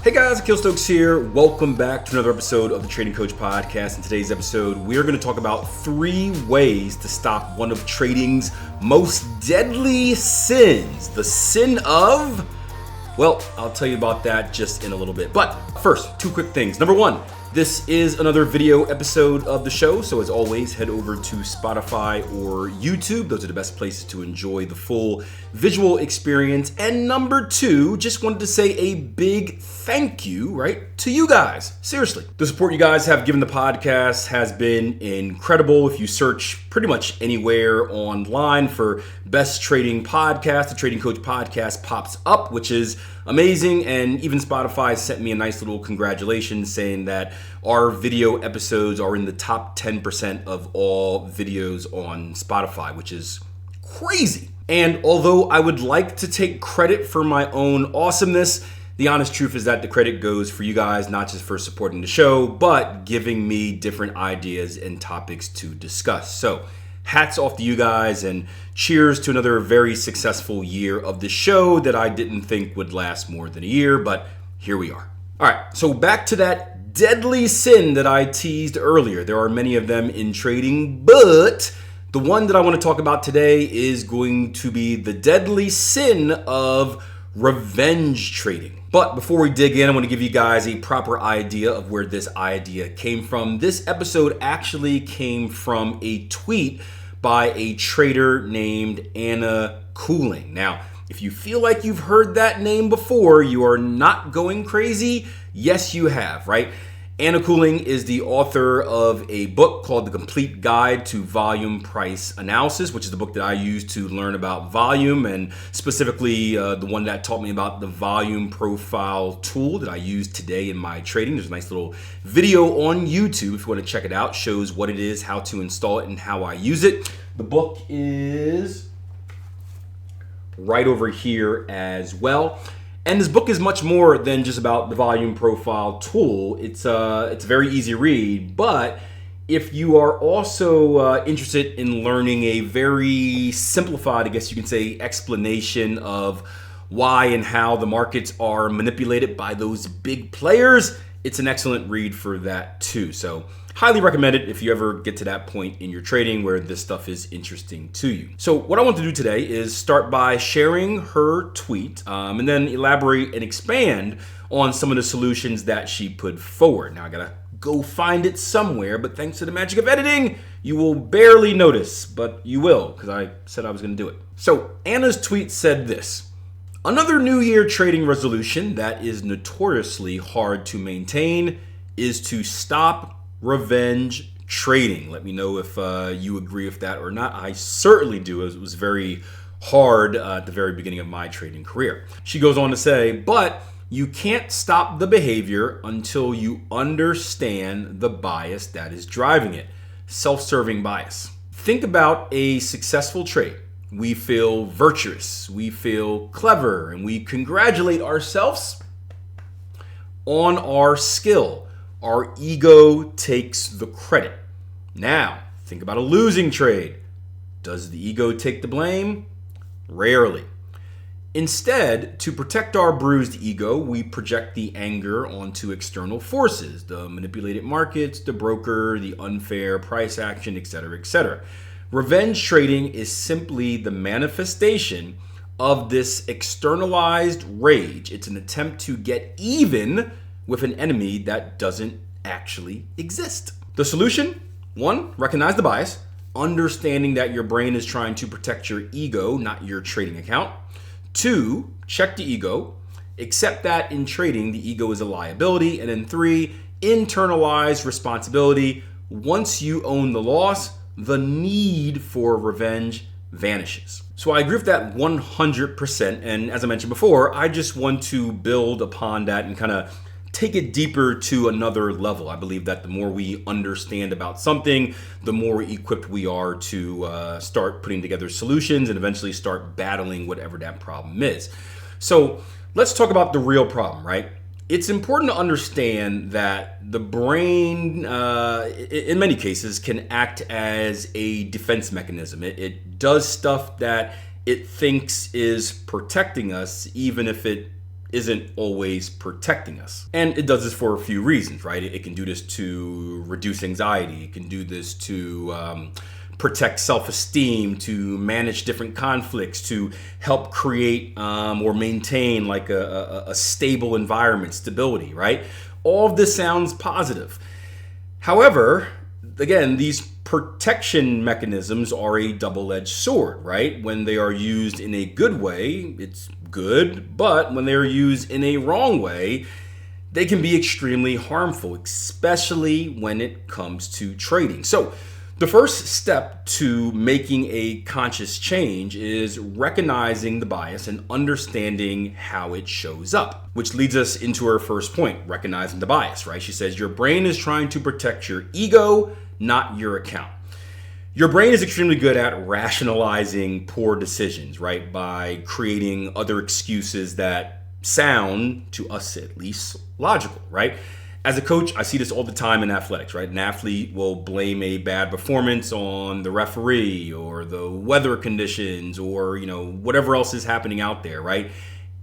Hey guys, Akil Stokes here. Welcome back to another episode of the Trading Coach Podcast. In today's episode, we're going to talk about 3 ways to stop one of trading's most deadly sins. The sin of, well, I'll tell you about that just in a little bit. But first, 2 quick things. Number 1, this is another video episode of the show. So as always, head over to Spotify or YouTube. Those are the best places to enjoy the full visual experience. And number 2, just wanted to say a big thank you, right, to you guys. Seriously. The support you guys have given the podcast has been incredible. If you search pretty much anywhere online for best trading podcast, the Trading Coach Podcast pops up, which is amazing. And even Spotify sent me a nice little congratulations saying that our video episodes are in the top 10% of all videos on Spotify, which is crazy. And although I would like to take credit for my own awesomeness, the honest truth is that the credit goes for you guys, not just for supporting the show, but giving me different ideas and topics to discuss. So hats off to you guys and cheers to another very successful year of the show that I didn't think would last more than a year, but here we are. All right, so back to that deadly sin that I teased earlier. There are many of them in trading, but the one that I want to talk about today is going to be the deadly sin of revenge trading. But before we dig in, I want to give you guys a proper idea of where this idea came from. This episode actually came from a tweet by a trader named Anna Cooling. Now, if you feel like you've heard that name before, you are not going crazy. Yes, you have, right? Anna Cooling is the author of a book called The Complete Guide to Volume Price Analysis, which is the book that I use to learn about volume, and specifically the one that taught me about the volume profile tool that I use today in my trading. There's a nice little video on YouTube if you want to check it out. Shows what it is, how to install it, and how I use it. The book is right over here as well. And this book is much more than just about the volume profile tool. It's a very easy read, but if you are also interested in learning a very simplified, I guess you can say, explanation of why and how the markets are manipulated by those big players, it's an excellent read for that too. So highly recommend it if you ever get to that point in your trading where this stuff is interesting to you. So what I want to do today is start by sharing her tweet and then elaborate and expand on some of the solutions that she put forward. Now I gotta go find it somewhere, but thanks to the magic of editing, you will barely notice, but you will, because I said I was gonna do it. So Anna's tweet said this: another New Year trading resolution that is notoriously hard to maintain is to stop revenge trading. Let me know if you agree with that or not. I certainly do, as it was very hard at the very beginning of my trading career. She goes on to say, but you can't stop the behavior until you understand the bias that is driving it. Self-serving bias. Think about a successful trade. We feel virtuous, we feel clever, and we congratulate ourselves on our skill. Our ego takes the credit. Now, think about a losing trade. Does the ego take the blame? Rarely. Instead, to protect our bruised ego, we project the anger onto external forces, the manipulated markets, the broker, the unfair price action, etc., etc. Revenge trading is simply the manifestation of this externalized rage. It's an attempt to get even with an enemy that doesn't actually exist. The solution? 1, recognize the bias, understanding that your brain is trying to protect your ego, not your trading account. 2, check the ego, accept that in trading, the ego is a liability. And then 3, internalize responsibility. Once you own the loss, the need for revenge vanishes. So I agree with that 100%. And as I mentioned before, I just want to build upon that and kind of take it deeper to another level. I believe that the more we understand about something, the more equipped we are to start putting together solutions and eventually start battling whatever that problem is. So let's talk about the real problem, right? It's important to understand that the brain, in many cases, can act as a defense mechanism. It does stuff that it thinks is protecting us, even if it isn't always protecting us. And it does this for a few reasons, right? It can do this to reduce anxiety. It can do this to protect self-esteem, to manage different conflicts, to help create or maintain like a stable environment, stability, right? All of this sounds positive. However, again, these protection mechanisms are a double-edged sword, right? When they are used in a good way, it's good, but when they're used in a wrong way, they can be extremely harmful, especially when it comes to trading. So the first step to making a conscious change is recognizing the bias and understanding how it shows up, which leads us into our first point, recognizing the bias, right? She says, your brain is trying to protect your ego, not your account. Your brain is extremely good at rationalizing poor decisions, right? By creating other excuses that sound, to us at least, logical, right? As a coach, I see this all the time in athletics, right? An athlete will blame a bad performance on the referee or the weather conditions or, whatever else is happening out there, right?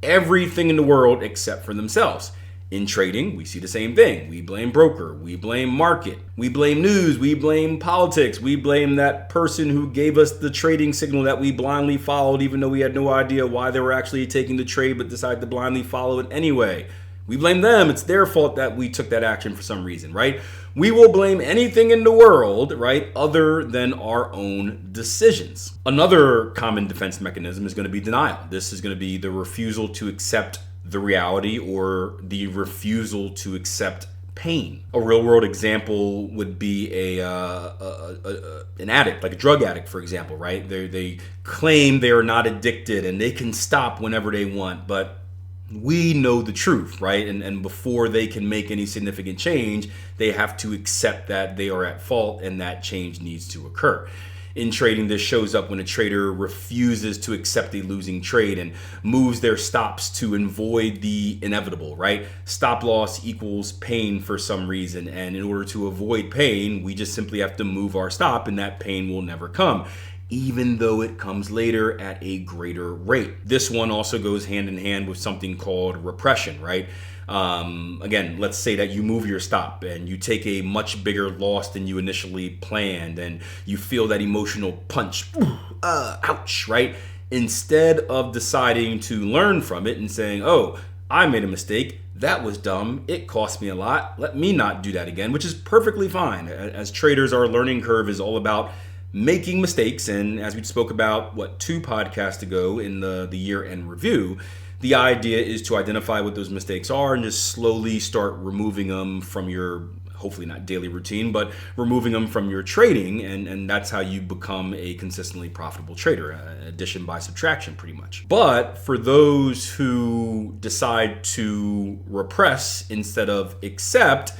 Everything in the world except for themselves. In trading, we see the same thing. We blame broker, we blame market, we blame news, we blame politics, we blame that person who gave us the trading signal that we blindly followed even though we had no idea why they were actually taking the trade but decided to blindly follow it anyway. We blame them. It's their fault that we took that action for some reason, right? We will blame anything in the world, right, other than our own decisions. Another common defense mechanism is going to be denial. This is going to be the refusal to accept the reality or the refusal to accept pain. A real world example would be an addict, like a drug addict, for example, right? They claim they are not addicted and they can stop whenever they want, but we know the truth, right? And before they can make any significant change, they have to accept that they are at fault and that change needs to occur. In trading, this shows up when a trader refuses to accept a losing trade and moves their stops to avoid the inevitable, right? Stop loss equals pain for some reason. And in order to avoid pain, we just simply have to move our stop and that pain will never come, even though it comes later at a greater rate. This one also goes hand in hand with something called repression, right? Again, let's say that you move your stop and you take a much bigger loss than you initially planned and you feel that emotional punch, ouch, right? Instead of deciding to learn from it and saying, oh, I made a mistake, that was dumb, it cost me a lot, let me not do that again, which is perfectly fine. As traders, our learning curve is all about making mistakes, and as we spoke about, 2 podcasts ago in the year-end review, the idea is to identify what those mistakes are and just slowly start removing them from your, hopefully not daily routine, but removing them from your trading, and that's how you become a consistently profitable trader, addition by subtraction pretty much. But for those who decide to repress instead of accept,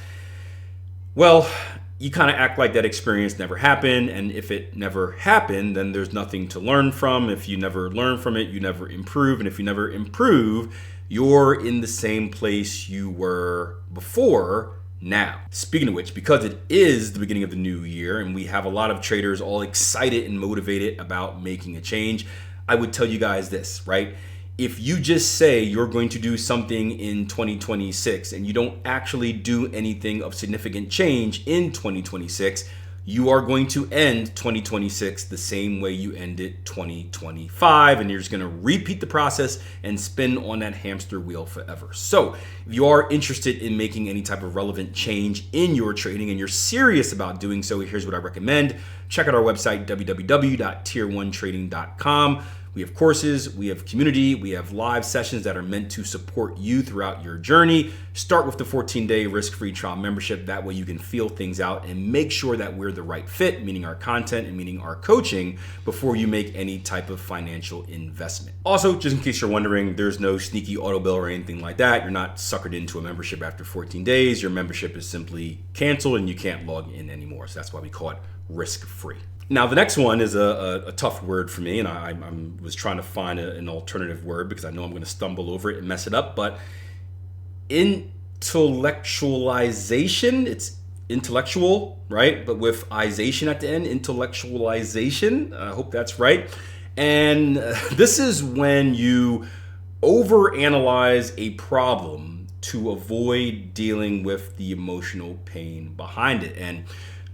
well, you kind of act like that experience never happened, and if it never happened, then there's nothing to learn from. If you never learn from it, you never improve, and if you never improve, you're in the same place you were before now. Speaking of which, because it is the beginning of the new year and we have a lot of traders all excited and motivated about making a change, I would tell you guys this, right? If you just say you're going to do something in 2026 and you don't actually do anything of significant change in 2026, you are going to end 2026 the same way you ended 2025, and you're just going to repeat the process and spin on that hamster wheel forever. So if you are interested in making any type of relevant change in your trading and you're serious about doing so, here's what I recommend. Check out our website, www.tier1trading.com. We have courses, we have community, we have live sessions that are meant to support you throughout your journey. Start with the 14-day risk-free trial membership. That way you can feel things out and make sure that we're the right fit, meaning our content and meaning our coaching, before you make any type of financial investment. Also, just in case you're wondering, there's no sneaky auto bill or anything like that. You're not suckered into a membership after 14 days. Your membership is simply canceled and you can't log in anymore. So that's why we call it risk-free. Now, the next one is a tough word for me, and I was trying to find an alternative word because I know I'm going to stumble over it and mess it up, but intellectualization, it's intellectual, right? But with ization at the end, intellectualization, I hope that's right. And this is when you overanalyze a problem to avoid dealing with the emotional pain behind it. And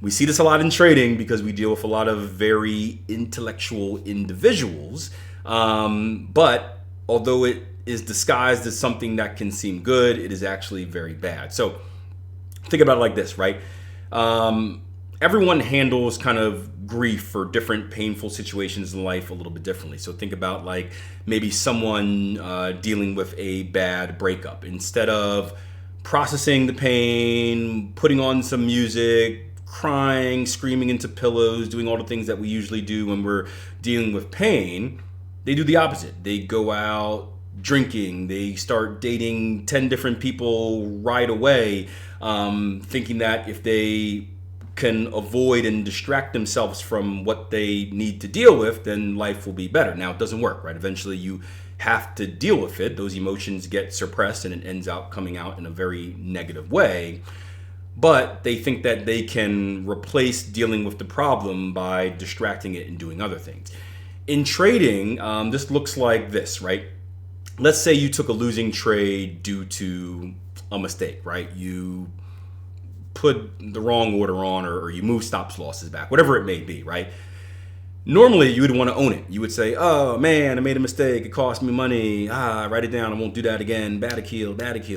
we see this a lot in trading because we deal with a lot of very intellectual individuals. But although it is disguised as something that can seem good, it is actually very bad. So think about it like this, right? Everyone handles kind of grief or different painful situations in life a little bit differently. So think about like maybe someone dealing with a bad breakup. Instead of processing the pain, putting on some music, crying, screaming into pillows, doing all the things that we usually do when we're dealing with pain, they do the opposite. They go out drinking, they start dating 10 different people right away, thinking that if they can avoid and distract themselves from what they need to deal with, then life will be better. Now, it doesn't work, right? Eventually you have to deal with it. Those emotions get suppressed and it ends up coming out in a very negative way. But they think that they can replace dealing with the problem by distracting it and doing other things. In trading, this looks like this, right? Let's say you took a losing trade due to a mistake, right? You put the wrong order on or you move stops losses back, whatever it may be, right? Normally, you would want to own it. You would say, oh man, I made a mistake. It cost me money. Write it down. I won't do that again. Bad kill,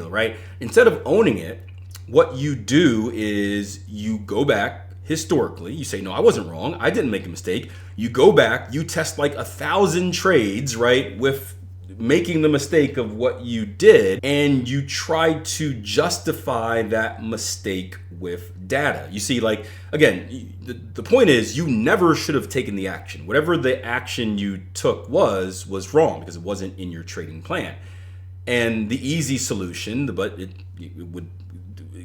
right? Instead of owning it, what you do is you go back historically. You say, no, I wasn't wrong. I didn't make a mistake. You go back, you test like 1,000 trades, right, with making the mistake of what you did, and you try to justify that mistake with data. You see, like, again, the point is you never should have taken the action. Whatever the action you took was wrong because it wasn't in your trading plan. And the easy solution, but it would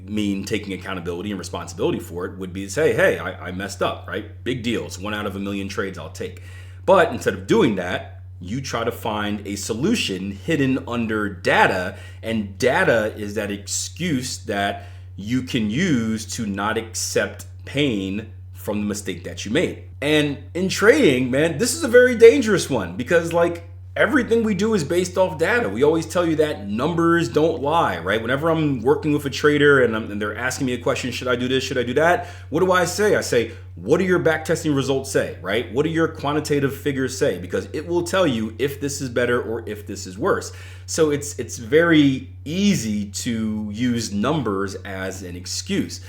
mean taking accountability and responsibility for it, would be to say, hey, I messed up, right? Big deal. It's 1 out of 1,000,000 trades I'll take. But instead of doing that, you try to find a solution hidden under data, and data is that excuse that you can use to not accept pain from the mistake that you made. And in trading, man, this is a very dangerous one because like everything we do is based off data. We always tell you that numbers don't lie, right? Whenever I'm working with a trader and they're asking me a question, should I do this, should I do that? What do I say? I say, what do your backtesting results say, right? What do your quantitative figures say? Because it will tell you if this is better or if this is worse. So it's very easy to use numbers as an excuse.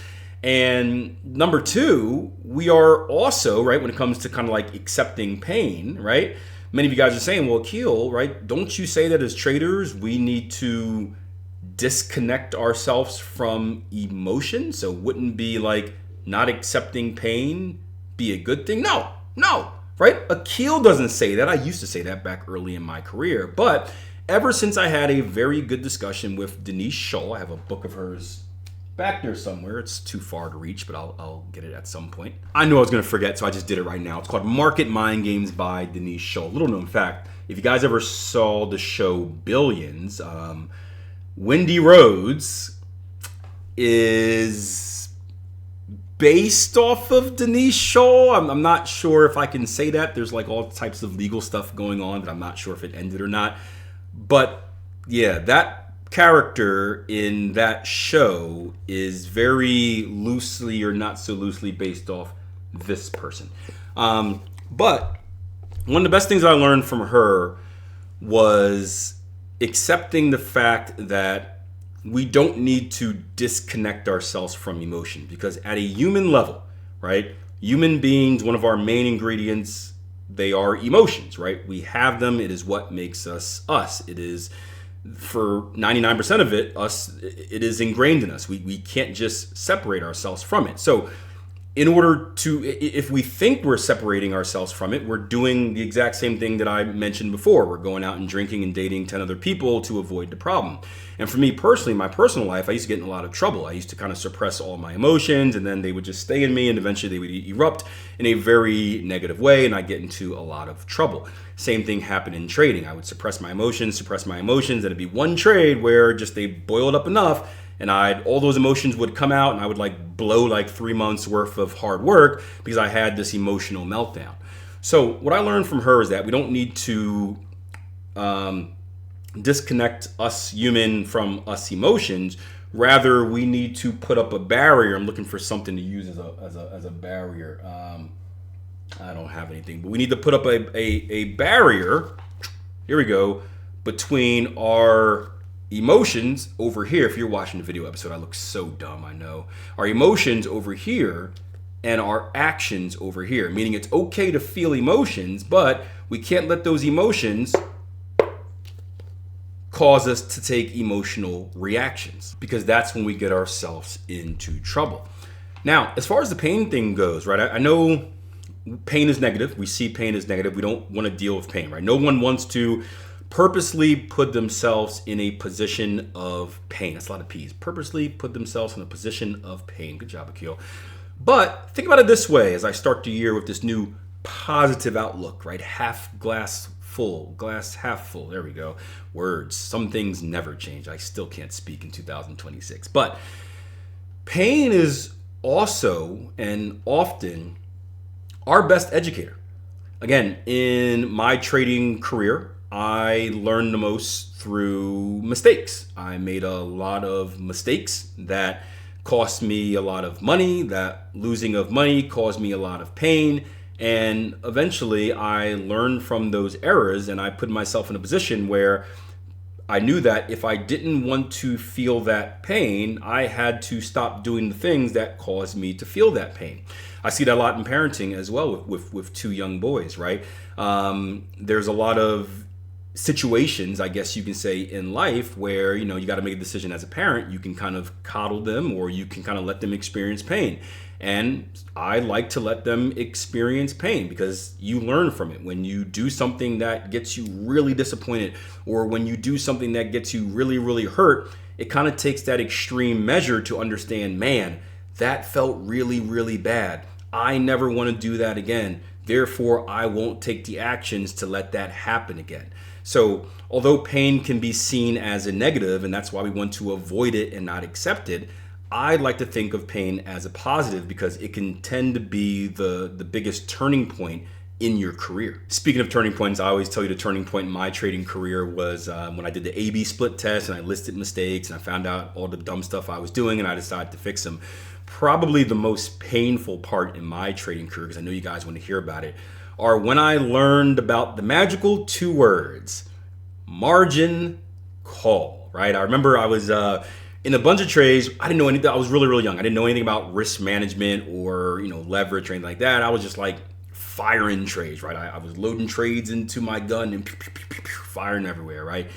And number two, we are also, right, when it comes to kind of like accepting pain, right? Many of you guys are saying, well, Keel, right, don't you say that as traders, we need to disconnect ourselves from emotion? So wouldn't be like not accepting pain be a good thing? No, right? Akil doesn't say that. I used to say that back early in my career. But ever since I had a very good discussion with Denise Shull, I have a book of hers back there somewhere. It's too far to reach, but I'll get it at some point. I knew I was going to forget, so I just did it right now. It's called Market Mind Games by Denise Shull. Little known fact, if you guys ever saw the show Billions, Wendy Rhodes is based off of Denise Shull. I'm not sure if I can say that. There's like all types of legal stuff going on that I'm not sure if it ended or not. But yeah, that character in that show is very loosely or not so loosely based off this person. But one of the best things I learned from her was accepting the fact that we don't need to disconnect ourselves from emotion, because at a human level, right, human beings, one of our main ingredients, they are emotions, right? We have them. It is what makes us us. It is, for 99% of it, it is ingrained in us. We can't just separate ourselves from it. So in order to, if we think we're separating ourselves from it, we're doing the exact same thing that I mentioned before. We're going out and drinking and dating 10 other people to avoid the problem. And for me personally, my personal life, I used to get in a lot of trouble. I used to kind of suppress all my emotions, and then they would just stay in me, and eventually they would erupt in a very negative way, and I'd get into a lot of trouble. Same thing happened in trading. I would suppress my emotions, and it'd be one trade where just they boiled up enough, and all those emotions would come out, and I would like blow like 3 months worth of hard work because I had this emotional meltdown. So what I learned from her is that we don't need to disconnect us human from us emotions. Rather, we need to put up a barrier. I'm looking for something to use as a barrier. I don't have anything, but we need to put up a barrier. Here we go. Between our emotions over here. If you're watching the video episode, I look so dumb, I know. Our emotions over here and our actions over here. Meaning it's okay to feel emotions, but we can't let those emotions cause us to take emotional reactions, because that's when we get ourselves into trouble. Now, as far as the pain thing goes, right? I know pain is negative. We see pain as negative. We don't want to deal with pain, right? No one wants to purposely put themselves in a position of pain. That's a lot of P's. Purposely put themselves in a position of pain. Good job, Akil. But think about it this way as I start the year with this new positive outlook, right? Half glass full, glass half full. There we go. Words. Some things never change. I still can't speak in 2026. But pain is also and often our best educator. Again, in my trading career, I learned the most through mistakes. I made a lot of mistakes that cost me a lot of money. That losing of money caused me a lot of pain. And eventually I learned from those errors, and I put myself in a position where I knew that if I didn't want to feel that pain, I had to stop doing the things that caused me to feel that pain. I see that a lot in parenting as well with two young boys, right? There's a lot of situations, I guess you can say, in life where, you got to make a decision as a parent. You can kind of coddle them, or you can kind of let them experience pain. And I like to let them experience pain because you learn from it. When you do something that gets you really disappointed, or when you do something that gets you really, really hurt, it kind of takes that extreme measure to understand, man, that felt really, really bad. I never want to do that again. Therefore, I won't take the actions to let that happen again. So although pain can be seen as a negative, and that's why we want to avoid it and not accept it, I like to think of pain as a positive because it can tend to be the biggest turning point in your career. Speaking of turning points, I always tell you the turning point in my trading career was when I did the A/B split test and I listed mistakes and I found out all the dumb stuff I was doing and I decided to fix them. Probably the most painful part in my trading career, because I know you guys want to hear about it, are when I learned about the magical two words, margin call, right? I remember I was in a bunch of trades. I didn't know anything. I was really, really young. I didn't know anything about risk management or, leverage or anything like that. I was just like firing trades, right? I was loading trades into my gun and firing everywhere, right?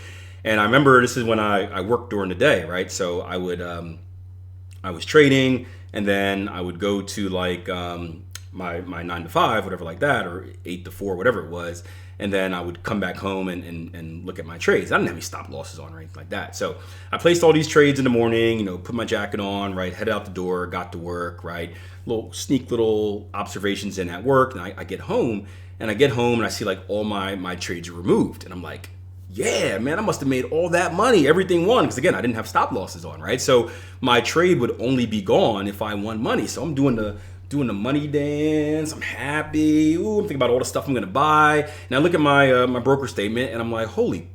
And I remember this is when I worked during the day, right? So I was trading, and then I would go to like my 9 to 5, whatever like that, or 8 to 4, whatever it was. And then I would come back home and look at my trades. I didn't have any stop losses on or anything like that. So I placed all these trades in the morning, put my jacket on, right, headed out the door, got to work, right, little observations in at work. And I get home and I see like all my trades are removed. And I'm like, yeah, man, I must have made all that money. Everything won. Because again, I didn't have stop losses on, right? So my trade would only be gone if I won money. So I'm doing the money dance. I'm happy. Ooh, I'm thinking about all the stuff I'm gonna buy. And I look at my my broker statement and I'm like, holy,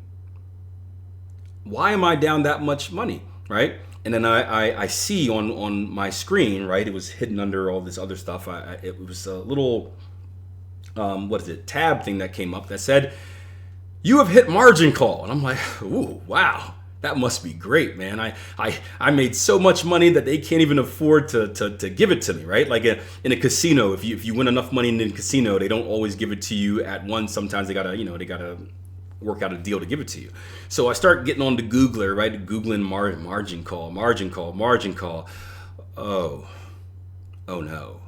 why am I down that much money, right? And then I see on my screen, right, it was hidden under all this other stuff. It was a little, tab thing that came up that said, you have hit margin call. And I'm like, ooh, wow. That must be great, man. I made so much money that they can't even afford to give it to me, right? Like in a casino, if you win enough money in a casino, they don't always give it to you at once. Sometimes they gotta work out a deal to give it to you. So I start getting on the Googler, right? Googling margin call. Oh no.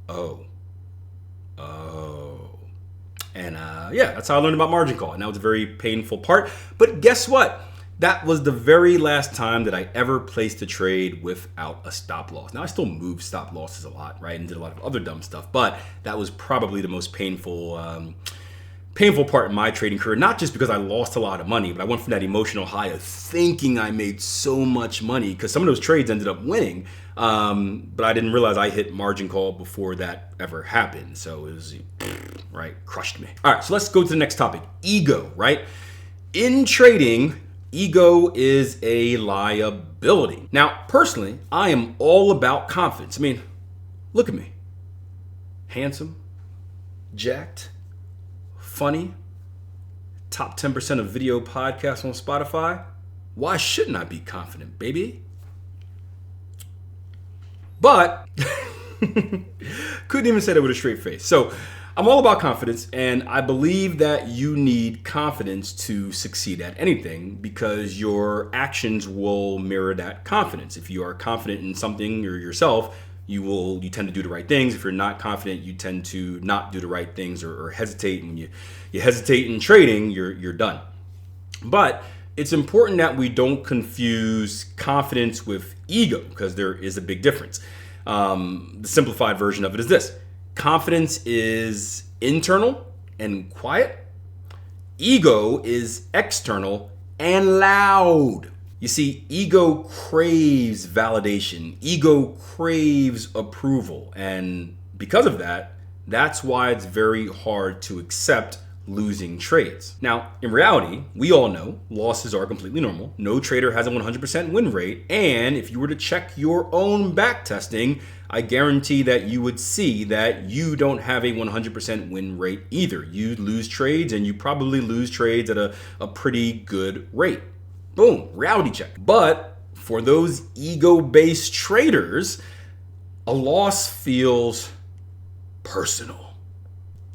Oh. And that's how I learned about margin call. And that was a very painful part. But guess what? That was the very last time that I ever placed a trade without a stop loss. Now, I still moved stop losses a lot, right? And did a lot of other dumb stuff. But that was probably the most painful part in my trading career. Not just because I lost a lot of money, but I went from that emotional high of thinking I made so much money, because some of those trades ended up winning. But I didn't realize I hit margin call before that ever happened. So it was, right, crushed me. All right, so let's go to the next topic. Ego, right? In trading, ego is a liability. Now, personally, I am all about confidence. I mean, look at me. Handsome, jacked, funny, top 10% of video podcasts on Spotify. Why shouldn't I be confident, baby? But couldn't even say that with a straight face. So I'm all about confidence, and I believe that you need confidence to succeed at anything because your actions will mirror that confidence. If you are confident in something or yourself, you tend to do the right things. If you're not confident, you tend to not do the right things or hesitate. And when you hesitate in trading, you're done. But it's important that we don't confuse confidence with ego because there is a big difference. The simplified version of it is this. Confidence is internal and quiet. Ego is external and loud. You see, ego craves validation. Ego craves approval. And because of that, that's why it's very hard to accept losing trades. Now, in reality, we all know losses are completely normal. No trader has a 100% win rate. And if you were to check your own back testing, I guarantee that you would see that you don't have a 100% win rate either. You lose trades, and you probably lose trades at a pretty good rate. Boom, reality check. But for those ego-based traders, a loss feels personal.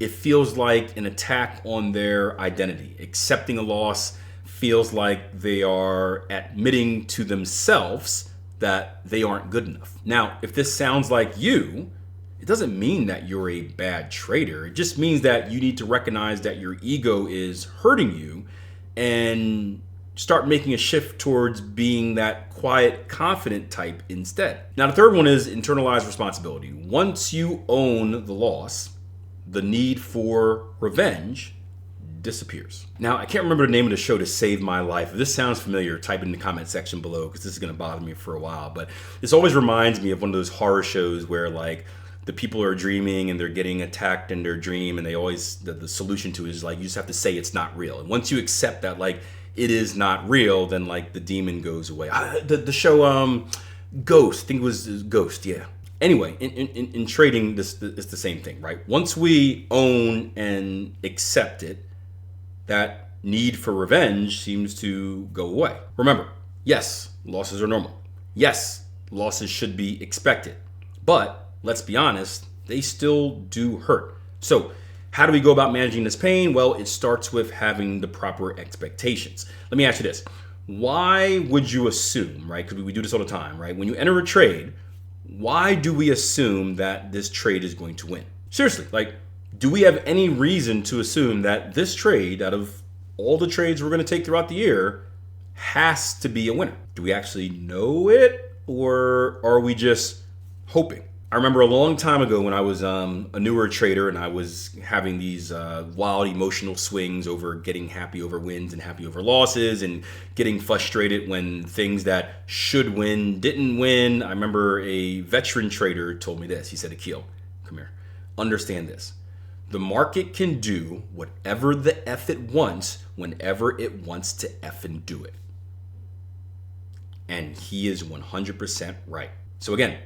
It feels like an attack on their identity. Accepting a loss feels like they are admitting to themselves that they aren't good enough. Now, if this sounds like you, it doesn't mean that you're a bad trader. It just means that you need to recognize that your ego is hurting you and start making a shift towards being that quiet, confident type instead. Now, the third one is internalized responsibility. Once you own the loss, the need for revenge disappears. Now, I can't remember the name of the show to save my life. If this sounds familiar, type it in the comment section below because this is going to bother me for a while. But this always reminds me of one of those horror shows where like the people are dreaming and they're getting attacked in their dream, and they always, the solution to it is like you just have to say it's not real. And once you accept that like it is not real, then like the demon goes away. The show Ghost, I think it was Ghost, yeah. Anyway, in trading, it's the same thing, right? Once we own and accept it, that need for revenge seems to go away. Remember, yes, losses are normal. Yes, losses should be expected. But let's be honest, they still do hurt. So how do we go about managing this pain? Well, it starts with having the proper expectations. Let me ask you this. Why would you assume, right? Because we do this all the time, right? When you enter a trade, why do we assume that this trade is going to win? Seriously, like, do we have any reason to assume that this trade, out of all the trades we're going to take throughout the year, has to be a winner? Do we actually know it, or are we just hoping? I remember a long time ago when I was a newer trader and I was having these wild emotional swings over getting happy over wins and happy over losses and getting frustrated when things that should win didn't win. I remember a veteran trader told me this. He said, Akil, come here, understand this. The market can do whatever the F it wants whenever it wants to effing do it. And he is 100% right. So again,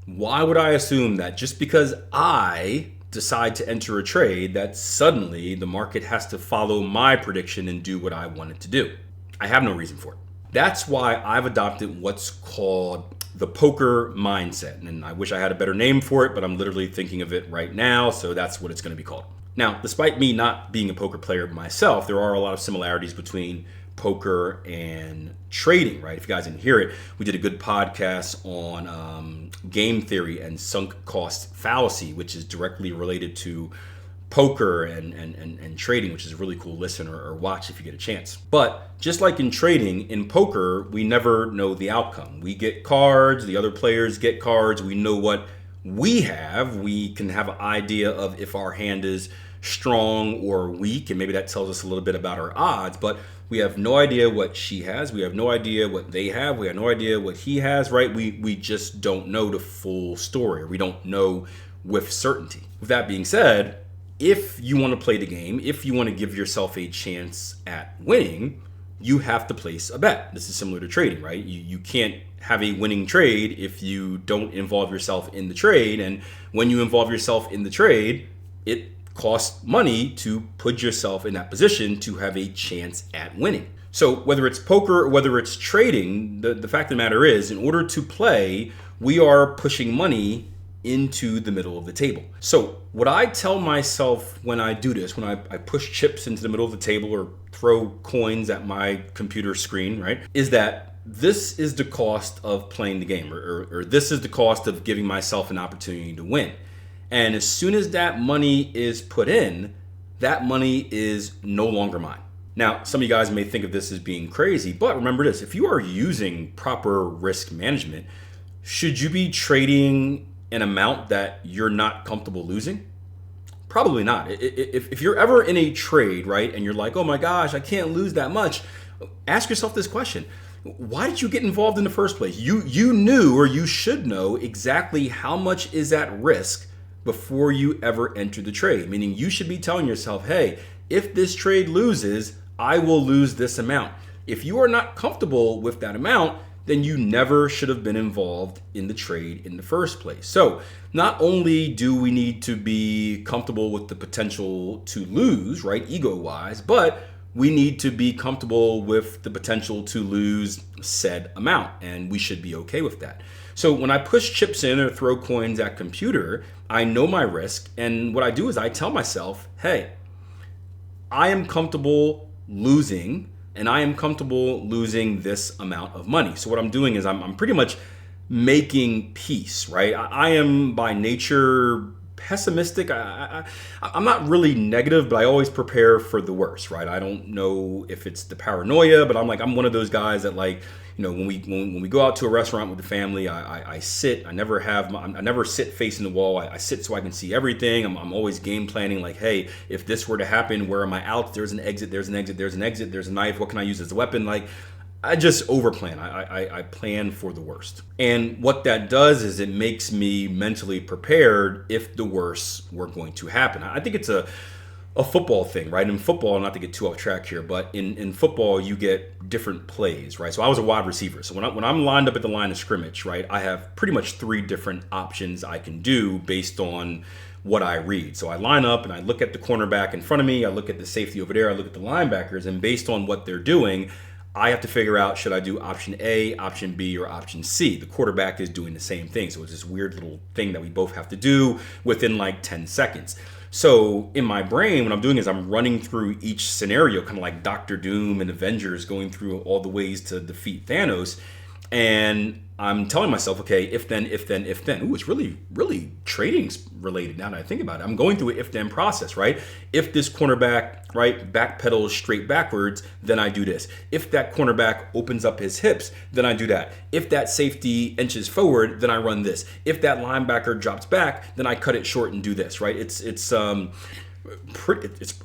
why would I assume that just because I decide to enter a trade that suddenly the market has to follow my prediction and do what I want it to do? I have no reason for it. That's why I've adopted what's called the poker mindset. And I wish I had a better name for it, but I'm literally thinking of it right now. So that's what it's going to be called. Now, despite me not being a poker player myself, there are a lot of similarities between poker and trading, right? If you guys didn't hear it, we did a good podcast on game theory and sunk cost fallacy, which is directly related to poker and trading, which is a really cool listen or watch if you get a chance. But just like in trading, in poker, we never know the outcome. We get cards, the other players get cards, we know what we have. We can have an idea of if our hand is strong or weak, and maybe that tells us a little bit about our odds, but we have no idea what she has. We have no idea what they have. We have no idea what he has, right? We just don't know the full story. We don't know with certainty. With that being said, if you want to play the game, if you want to give yourself a chance at winning, you have to place a bet. This is similar to trading, right? You can't have a winning trade if you don't involve yourself in the trade. And when you involve yourself in the trade, it costs money to put yourself in that position to have a chance at winning. So whether it's poker or whether it's trading, the fact of the matter is, in order to play, we are pushing money into the middle of the table. So what I tell myself when I do this, when I push chips into the middle of the table or throw coins at my computer screen, right, is that this is the cost of playing the game, or this is the cost of giving myself an opportunity to win. And as soon as that money is put in, that money is no longer mine. Now, some of you guys may think of this as being crazy, but remember this: if you are using proper risk management, should you be trading an amount that you're not comfortable losing? Probably not. If you're ever in a trade, right, and you're like, oh my gosh, I can't lose that much, ask yourself this question: why did you get involved in the first place? You knew, or you should know, exactly how much is at risk before you ever enter the trade. Meaning you should be telling yourself, hey, if this trade loses, I will lose this amount. If you are not comfortable with that amount, then you never should have been involved in the trade in the first place. So not only do we need to be comfortable with the potential to lose, right, ego-wise, but we need to be comfortable with the potential to lose said amount, and we should be okay with that. So when I push chips in or throw coins at computer, I know my risk, and what I do is I tell myself, hey, I am comfortable losing, and I am comfortable losing this amount of money. So what I'm doing is I'm pretty much making peace, right? I am by nature pessimistic. I'm not really negative, but I always prepare for the worst, right? I don't know if it's the paranoia, but I'm one of those guys that, like, you know, when we go out to a restaurant with the family, I sit. I never sit facing the wall. I sit so I can see everything. I'm always game planning, like, hey, if this were to happen, where are my outs? There's an exit. There's an exit. There's an exit. There's a knife. What can I use as a weapon? Like, I just overplan. I plan for the worst. And what that does is it makes me mentally prepared if the worst were going to happen. I think it's a football thing, right? In football, not to get too off track here, but in football, you get different plays, right? So I was a wide receiver. So when I'm lined up at the line of scrimmage, right, I have pretty much 3 different options I can do based on what I read. So I line up and I look at the cornerback in front of me. I look at the safety over there. I look at the linebackers, and based on what they're doing, I have to figure out, should I do option A, option B, or option C? The quarterback is doing the same thing. So it's this weird little thing that we both have to do within like 10 seconds. So in my brain, what I'm doing is I'm running through each scenario, kind of like Dr. Doom and Avengers going through all the ways to defeat Thanos. And I'm telling myself, okay, if then, if then, if then. Ooh, it's really, really trading related now that I think about it. I'm going through an if-then process, right? If this cornerback, right, backpedals straight backwards, then I do this. If that cornerback opens up his hips, then I do that. If that safety inches forward, then I run this. If that linebacker drops back, then I cut it short and do this, right? It's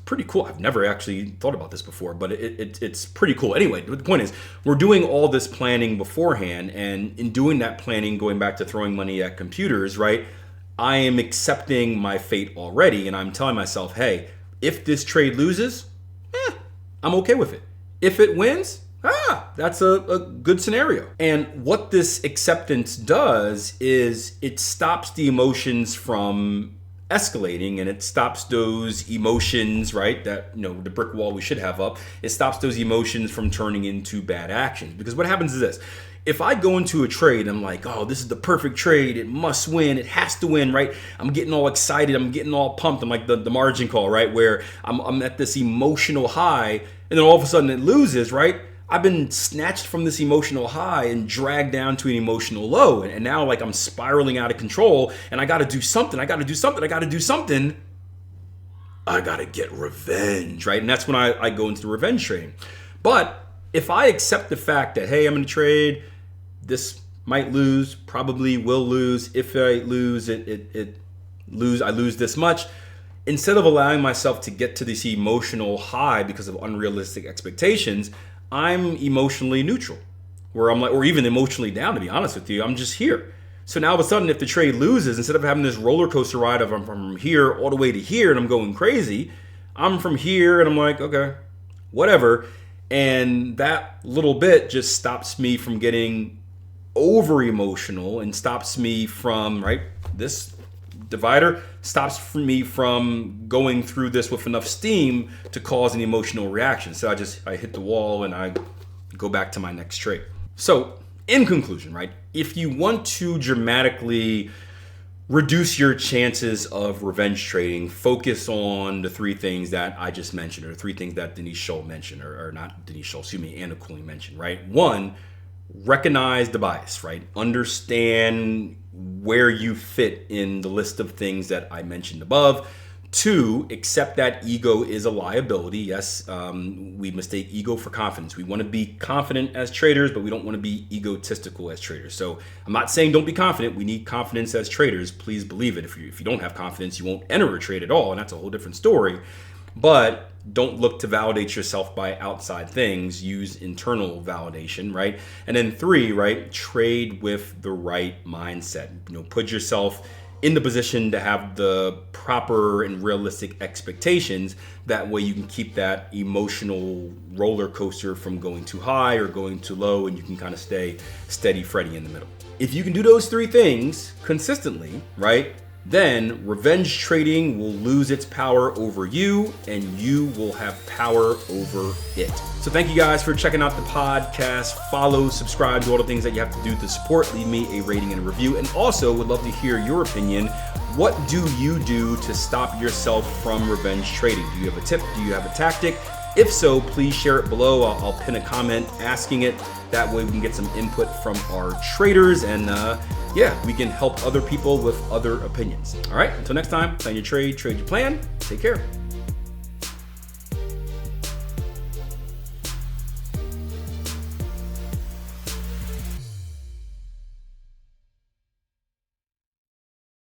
pretty cool. I've never actually thought about this before, but it's pretty cool. Anyway, the point is, we're doing all this planning beforehand, and in doing that planning, going back to throwing money at computers, right, I am accepting my fate already, and I'm telling myself, hey, if this trade loses, I'm okay with it. If it wins, that's a good scenario. And what this acceptance does is it stops the emotions from escalating, and it stops those emotions, right, that, you know, the brick wall we should have up, it stops those emotions from turning into bad actions. Because what happens is this: if I go into a trade, I'm like, oh, this is the perfect trade, it must win, it has to win, right? I'm getting all excited, I'm getting all pumped. I'm like the margin call, right, where I'm at this emotional high, and then all of a sudden it loses, right? I've been snatched from this emotional high and dragged down to an emotional low. And now, like, I'm spiraling out of control, and I got to do something. I got to get revenge, right? And that's when I go into the revenge trading. But if I accept the fact that, hey, I'm in a trade, this might lose, probably will lose. If I lose, I lose this much. Instead of allowing myself to get to this emotional high because of unrealistic expectations, I'm emotionally neutral, where I'm like, or even emotionally down, to be honest with you. I'm just here. So now all of a sudden, if the trade loses, instead of having this roller coaster ride of I'm from here all the way to here and I'm going crazy, I'm from here and I'm like, okay, whatever. And that little bit just stops me from getting over emotional and stops me from, right, this divider stops me from going through this with enough steam to cause an emotional reaction. So I hit the wall and I go back to my next trade. So in conclusion, right, if you want to dramatically reduce your chances of revenge trading, focus on the three things that I just mentioned, or the three things that Denise Scholl mentioned, or not Denise Scholl, excuse me, Anna Cooley mentioned, right? One, recognize the bias, right? Understand where you fit in the list of things that I mentioned above. Two, accept that ego is a liability. Yes, we mistake ego for confidence. We want to be confident as traders, but we don't want to be egotistical as traders. So I'm not saying don't be confident. We need confidence as traders. Please believe it. If you don't have confidence, you won't enter a trade at all, and that's a whole different story. But don't look to validate yourself by outside things. Use internal validation, right? And then three, right? Trade with the right mindset. Put yourself in the position to have the proper and realistic expectations. That way you can keep that emotional roller coaster from going too high or going too low, and you can kind of stay steady Freddy in the middle. If you can do those three things consistently, right, then revenge trading will lose its power over you and you will have power over it. So thank you guys for checking out the podcast. Follow, subscribe, do all the things that you have to do to support. Leave me a rating and a review. And also would love to hear your opinion. What do you do to stop yourself from revenge trading? Do you have a tip? Do you have a tactic? If so, please share it below. I'll pin a comment asking it. That way we can get some input from our traders and we can help other people with other opinions. All right, until next time, plan your trade, trade your plan. Take care.